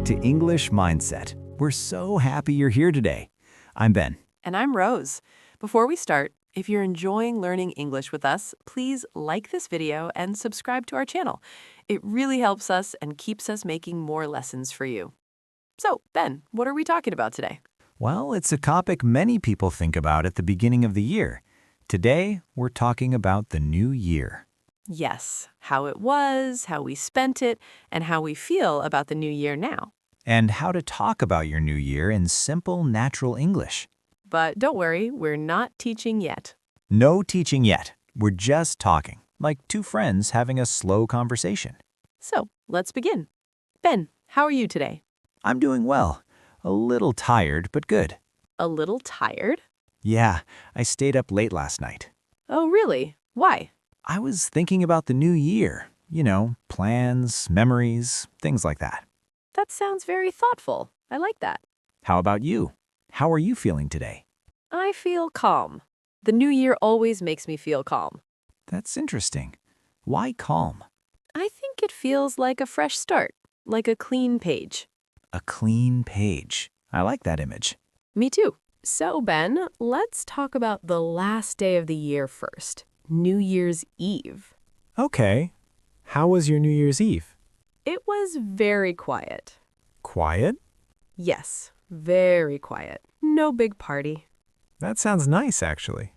back to English Mindset. We're so happy you're here today. I'm Ben. And I'm Rose. Before we start, if you're enjoying learning English with us, please like this video and subscribe to our channel. It really helps us and keeps us making more lessons for you. So, Ben, what are we talking about today? Well, it's a topic many people think about at the beginning of the year. Today, we're talking about the new year. Yes, how it was, how we spent it, and how we feel about the new year now. And how to talk about your new year in simple, natural English. But don't worry, we're not teaching yet. No teaching yet. We're just talking, like two friends having a slow conversation. So, let's begin. Ben, how are you today? I'm doing well. A little tired, but good. A little tired? Yeah, I stayed up late last night. Oh, really? Why? I was thinking about the new year. Plans, memories, things like that. That sounds very thoughtful. I like that. How about you? How are you feeling today? I feel calm. The new year always makes me feel calm. That's interesting. Why calm? I think it feels like a fresh start, like a clean page. A clean page. I like that image. Me too. So, Ben, let's talk about the last day of the year first, New Year's Eve. Okay. How was your New Year's Eve? It was very quiet. Quiet? Yes, very quiet. No big party. That sounds nice, actually.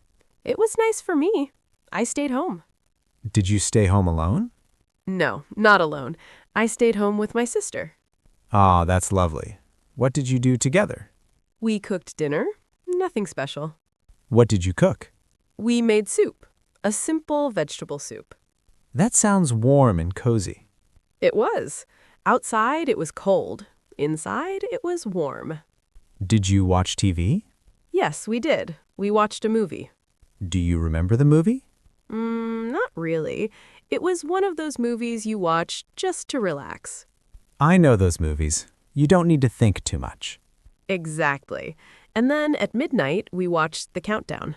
It was nice for me. I stayed home. Did you stay home alone? No, not alone. I stayed home with my sister. Ah, that's lovely. What did you do together? We cooked dinner. Nothing special. What did you cook? We made soup. A simple vegetable soup. That sounds warm and cozy. It was. Outside, it was cold. Inside, it was warm. Did you watch TV? Yes, we did. We watched a movie. Do you remember the movie? Not really. It was one of those movies you watch just to relax. I know those movies. You don't need to think too much. Exactly. And then at midnight, we watched The Countdown.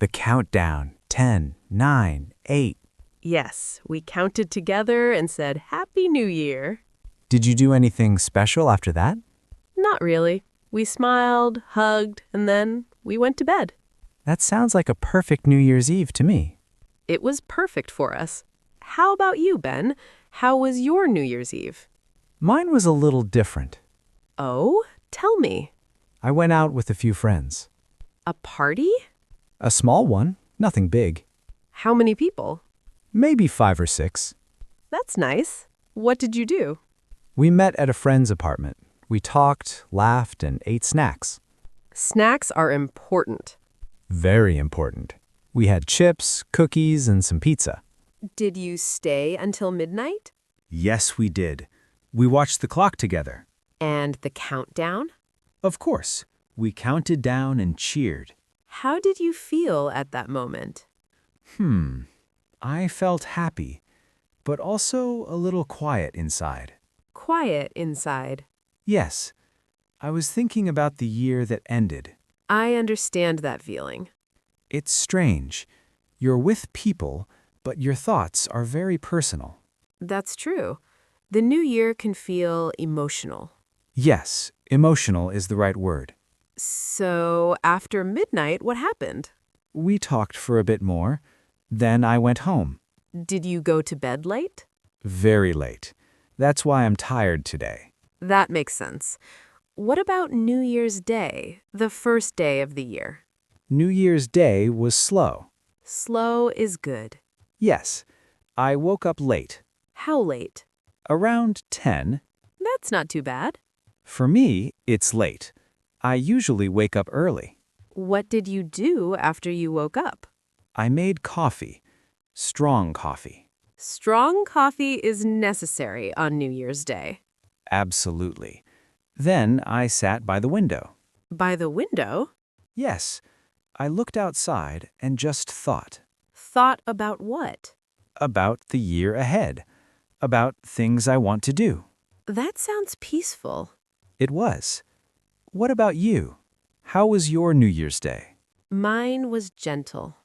The countdown. 10, 9, 8. Yes, we counted together and said, Happy New Year. Did you do anything special after that? Not really. We smiled, hugged, and then we went to bed. That sounds like a perfect New Year's Eve to me. It was perfect for us. How about you, Ben? How was your New Year's Eve? Mine was a little different. Oh, tell me. I went out with a few friends. A party? A small one, nothing big. How many people? Maybe 5 or 6. That's nice. What did you do? We met at a friend's apartment. We talked, laughed, and ate snacks. Snacks are important. Very important. We had chips, cookies, and some pizza. Did you stay until midnight? Yes, we did. We watched the clock together. And the countdown? Of course. We counted down and cheered. How did you feel at that moment? I felt happy, but also a little quiet inside. Quiet inside. Yes, I was thinking about the year that ended. I understand that feeling. It's strange. You're with people, but your thoughts are very personal. That's true. The new year can feel emotional. Yes, emotional is the right word. So, after midnight, what happened? We talked for a bit more. Then I went home. Did you go to bed late? Very late. That's why I'm tired today. That makes sense. What about New Year's Day, the first day of the year? New Year's Day was slow. Slow is good. Yes, I woke up late. How late? Around 10. That's not too bad. For me, it's late. I usually wake up early. What did you do after you woke up? I made coffee. Strong coffee. Strong coffee is necessary on New Year's Day. Absolutely. Then I sat by the window. By the window? Yes, I looked outside and just thought. Thought about what? About the year ahead. About things I want to do. That sounds peaceful. It was. What about you? How was your New Year's Day? Mine was gentle.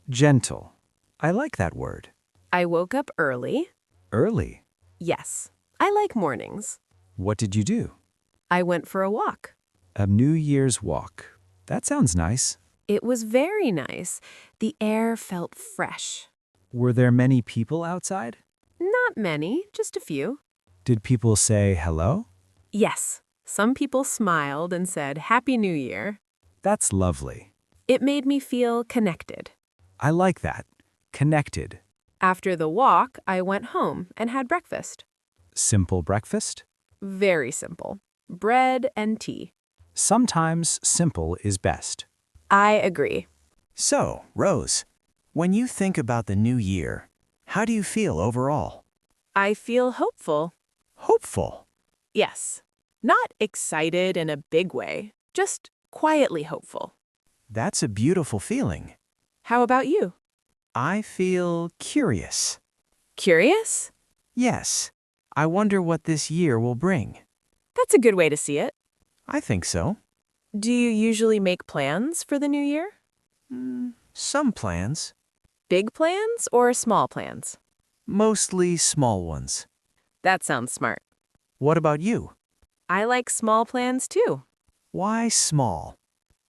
Gentle. I like that word. I woke up early. Early. Yes, I like mornings. What did you do? I went for a walk. A New Year's walk. That sounds nice. It was very nice. The air felt fresh. Were there many people outside? Not many, just a few. Did people say hello? Yes, some people smiled and said Happy New Year. That's lovely. It made me feel connected. I like that. Connected. After the walk, I went home and had breakfast. Simple breakfast? Very simple. Bread and tea. Sometimes simple is best. I agree. So, Rose, when you think about the new year, how do you feel overall? I feel hopeful. Hopeful. Yes. Not excited in a big way, just quietly hopeful. That's a beautiful feeling. How about you? I feel curious. Curious? Yes. I wonder what this year will bring. That's a good way to see it. I think so. Do you usually make plans for the new year? Some plans. Big plans or small plans? Mostly small ones. That sounds smart. What about you? I like small plans too, Why small?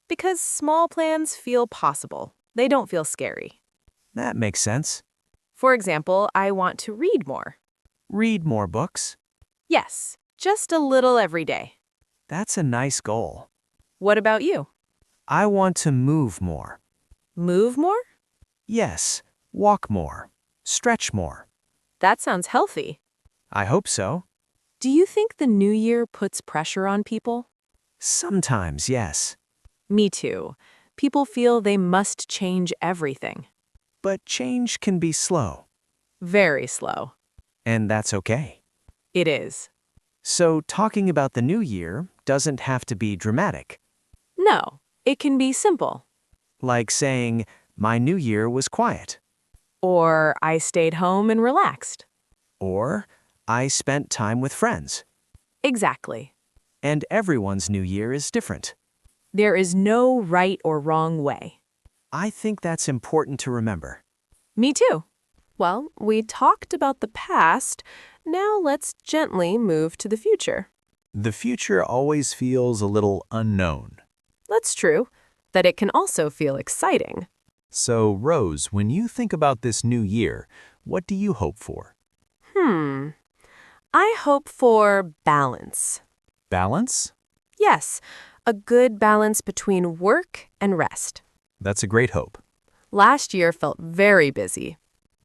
because small plans feel possible. They don't feel scary. That makes sense. For example, I want to read more. Read more books. Yes, just a little every day. That's a nice goal. What about you? I want to move more. Move more? Yes, walk more. Stretch more. That sounds healthy. I hope so. Do you think the new year puts pressure on people? Sometimes, yes. Me too. People feel they must change everything. But change can be slow, Very slow. and that's okay. It is. So, talking about the new year doesn't have to be dramatic. No, it can be simple. Like saying, my new year was quiet. Or I stayed home and relaxed. Or, I spent time with friends. Exactly. And everyone's new year is different. There is no right or wrong way. I think that's important to remember. Me too. Well, we talked about the past. Now let's gently move to the future. The future always feels a little unknown. That's true, that it can also feel exciting. So, Rose, when you think about this new year, what do you hope for? I hope for balance. Balance? Yes, a good balance between work and rest. That's a great hope. Last year felt very busy.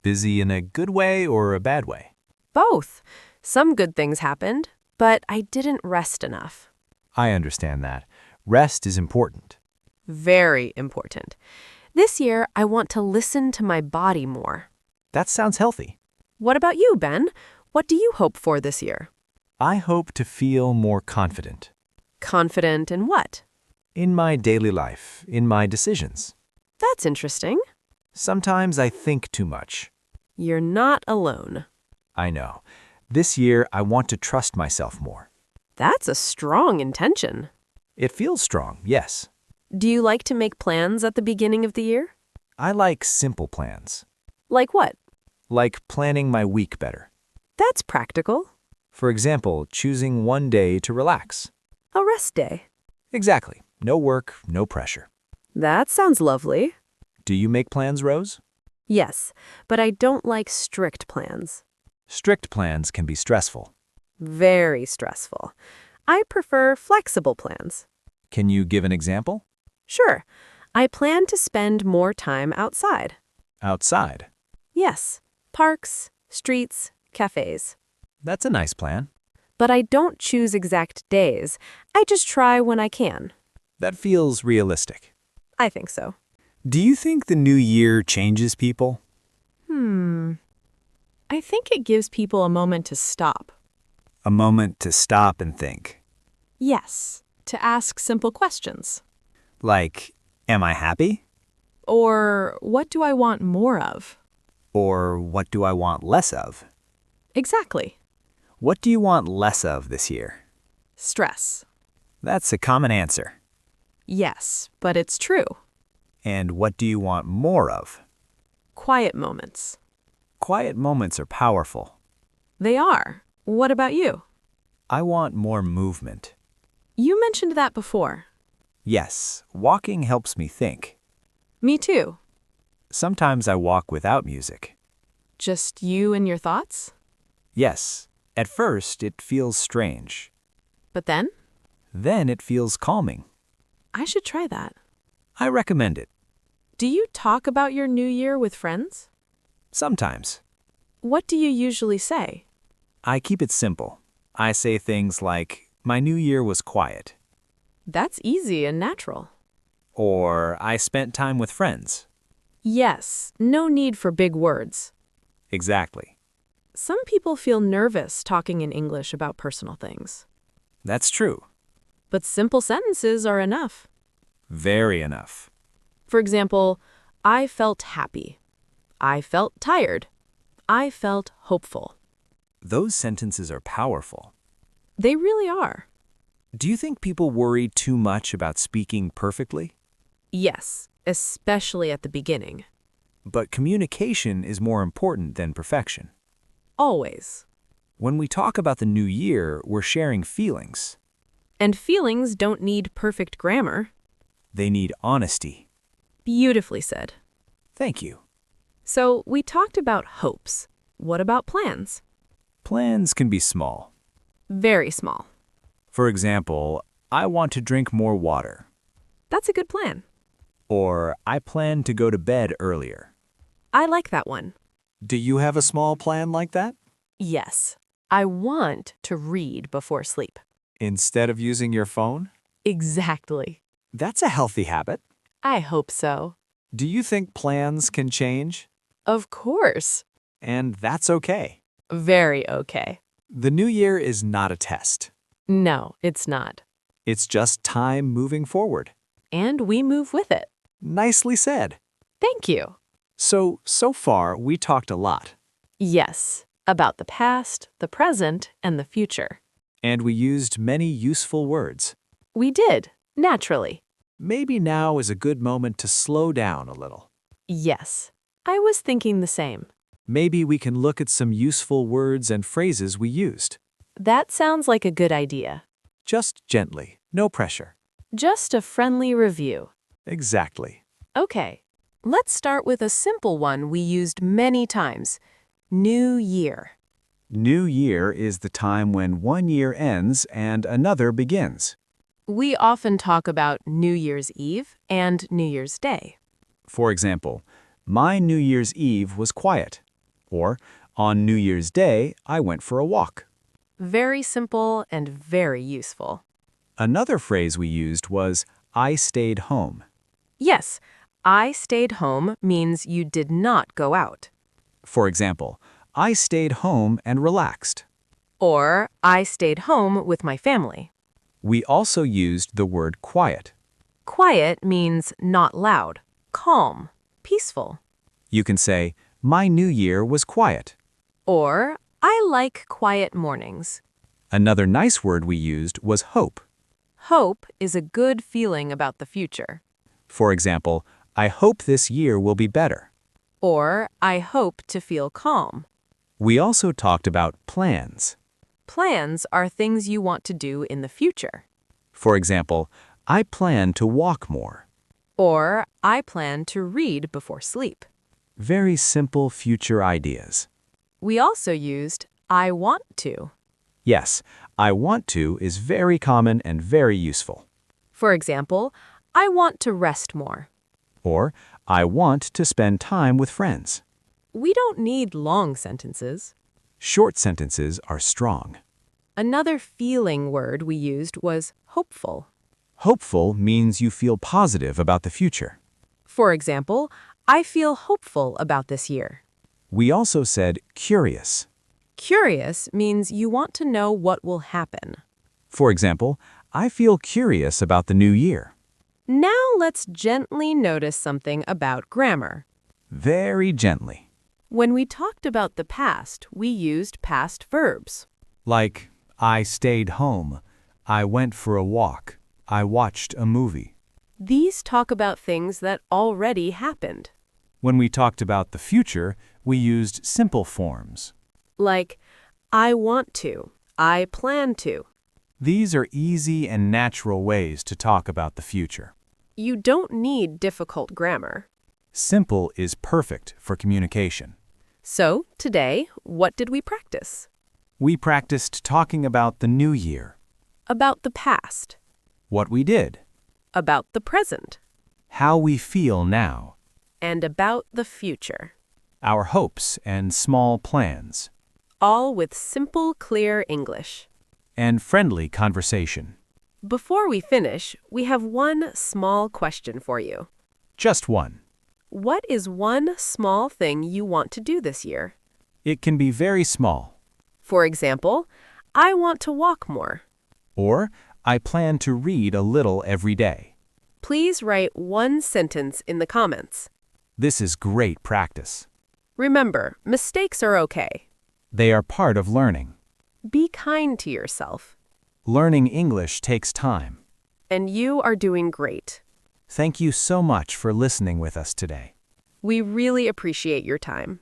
Busy in a good way or a bad way? Both. Some good things happened, but I didn't rest enough. I understand that. Rest is important. Very important. This year, I want to listen to my body more. That sounds healthy. What about you, Ben? What do you hope for this year? I hope to feel more confident. Confident in what? In my daily life, in my decisions. That's interesting. Sometimes I think too much. You're not alone. I know. This year, I want to trust myself more. That's a strong intention. It feels strong, yes. Do you like to make plans at the beginning of the year? I like simple plans, Like what? like planning my week better. That's practical. For example, choosing one day to relax. A rest day. Exactly. No work, no pressure. That sounds lovely. Do you make plans, Rose? Yes, but I don't like strict plans. Strict plans can be stressful. Very stressful. I prefer flexible plans. Can you give an example? Sure, I plan to spend more time outside. Outside. Yes, parks, streets, cafes. That's a nice plan. But I don't choose exact days. I just try when I can. That feels realistic. I think so. Do you think the new year changes people? I think it gives people a moment to stop. A moment to stop and think. Yes, to ask simple questions. Like, am I happy? Or, what do I want more of? Or what do I want less of? Exactly. What do you want less of this year? Stress. That's a common answer. Yes, but it's true. And what do you want more of? Quiet moments. Quiet moments are powerful. They are. What about you? I want more movement. You mentioned that before. Yes, walking helps me think. Me too. Sometimes I walk without music. Just you and your thoughts? Yes, at first it feels strange. But then? Then it feels calming. I should try that. I recommend it. Do you talk about your new year with friends? Sometimes. What do you usually say? I keep it simple. I say things like, my new year was quiet. That's easy and natural. Or, I spent time with friends. Yes, no need for big words. Exactly. Some people feel nervous talking in English about personal things. That's true. But simple sentences are enough. Very enough. For example, I felt happy. I felt tired. I felt hopeful. Those sentences are powerful. They really are. Do you think people worry too much about speaking perfectly? Yes, especially at the beginning. But communication is more important than perfection. Always. When we talk about the new year, we're sharing feelings. And feelings don't need perfect grammar. They need honesty. Beautifully said. Thank you. So we talked about hopes. What about plans? Plans can be small. Very small. For example, I want to drink more water. That's a good plan. Or, I plan to go to bed earlier. I like that one. Do you have a small plan like that? Yes. I want to read before sleep. Instead of using your phone? Exactly. That's a healthy habit. I hope so. Do you think plans can change? Of course. And that's okay. Very okay. The new year is not a test. No, it's not. It's just time moving forward. And we move with it. Nicely said. Thank you. So far we talked a lot. Yes, about the past, the present, and the future. And we used many useful words. We did, naturally. Maybe now is a good moment to slow down a little. Yes, I was thinking the same. Maybe we can look at some useful words and phrases we used. That sounds like a good idea. Just gently, no pressure. Just a friendly review. Exactly. Okay, let's start with a simple one we used many times. New Year. New Year is the time when one year ends and another begins. We often talk about New Year's Eve and New Year's Day. For example, my New Year's Eve was quiet. Or, on New Year's Day, I went for a walk. Very simple and very useful. Another phrase we used was, I stayed home. Yes, I stayed home means you did not go out. For example, I stayed home and relaxed. Or, I stayed home with my family. We also used the word quiet. Quiet means not loud, calm, peaceful. You can say, my New Year was quiet. Or, I like quiet mornings. Another nice word we used was hope. Hope is a good feeling about the future. For example, I hope this year will be better. Or, I hope to feel calm. We also talked about plans. Plans are things you want to do in the future. For example, I plan to walk more. Or, I plan to read before sleep. Very simple future ideas. We also used I want to. Yes, I want to is very common and very useful. For example, I want to rest more. Or, I want to spend time with friends. We don't need long sentences. Short sentences are strong. Another feeling word we used was hopeful. Hopeful means you feel positive about the future. For example, I feel hopeful about this year. We also said curious. Curious means you want to know what will happen. For example, I feel curious about the new year. Now let's gently notice something about grammar. Very gently. When we talked about the past, we used past verbs. Like, I stayed home. I went for a walk. I watched a movie. These talk about things that already happened. When we talked about the future, we used simple forms. Like, I want to, I plan to. These are easy and natural ways to talk about the future. You don't need difficult grammar. Simple is perfect for communication. So, today, what did we practice? We practiced talking about the new year, About the past. what we did, About the present. how we feel now, And about the future. our hopes and small plans, All with simple, clear English. and friendly conversation. Before we finish, we have one small question for you. Just one. What is one small thing you want to do this year? It can be very small. For example, I want to walk more. Or, I plan to read a little every day. Please write one sentence in the comments. This is great practice. Remember, mistakes are okay. They are part of learning. Be kind to yourself. Learning English takes time. And you are doing great. Thank you so much for listening with us today. We really appreciate your time.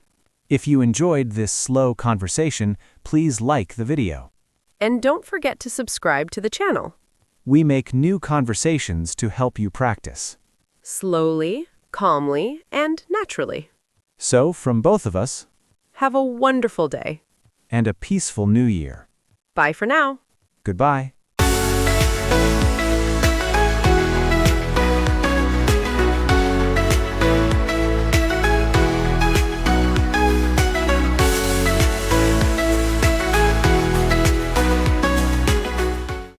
If you enjoyed this slow conversation, please like the video. And don't forget to subscribe to the channel. We make new conversations to help you practice. Slowly, calmly, and naturally. So, from both of us, Have a wonderful day. and a peaceful new year. Bye for now. Goodbye.